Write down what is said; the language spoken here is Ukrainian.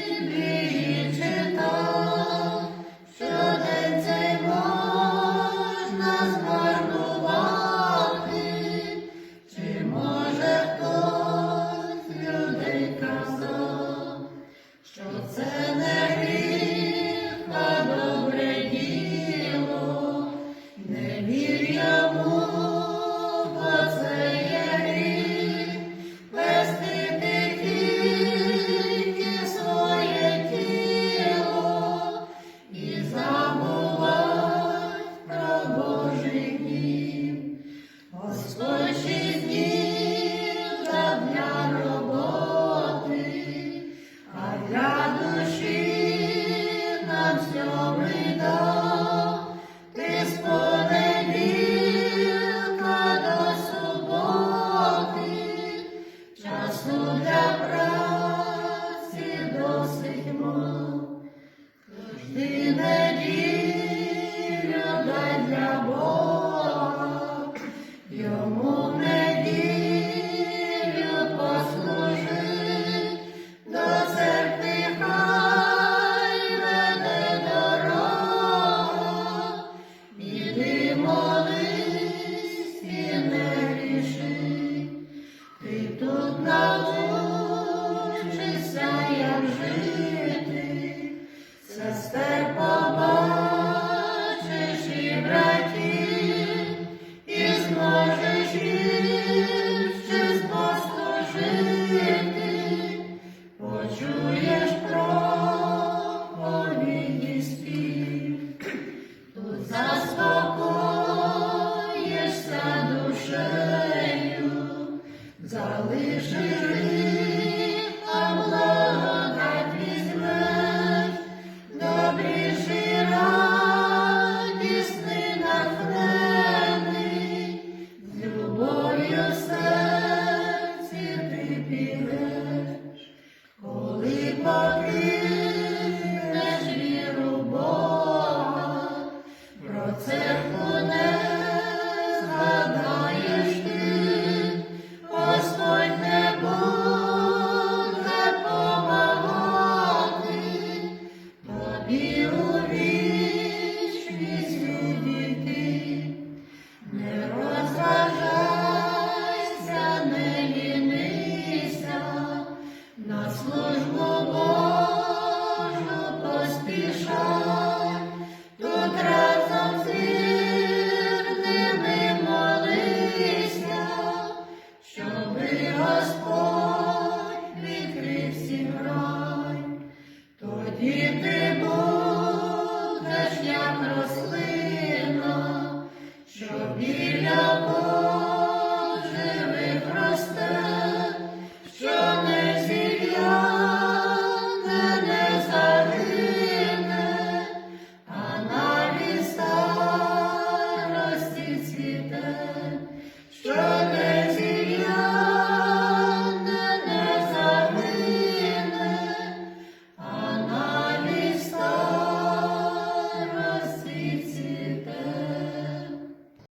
Біблії читав, щодень цей можна змарнувати, чи може хтось з людей казав, що це не гріх, а добре діло, не вір йому, бо це є гріх, вести тільки своє тіло і забувать про Божий гнів. Господь 6 днів дав для роботи, а для душі нам 7-й дав. Ти з понеділка до суботи, часу для праці досить мав. Тож ти неділю дай для Бога, йому в неділю послужи, до церкви хай веде дорога, іди молись і не гріши. Ти тут научишся, як жити, сестер побачиш і братів, і зможеш їм щось послужити, почуєш проповіді спів, тут заспокоїшся душею, залишиш гріх, а благодать візьмеш, добріший, радісний, натхнений, з любов'ю в серці ти підеш. Коли покинеш віру Бога, про церкву не згадаєш ти, Господь не буде помагати тобі у вічність увійти. Не розважайся, не лінися, на службу Божу поспішай, тут разом з вірними молися, щоби Господь відкрив всім рай. Тоді ти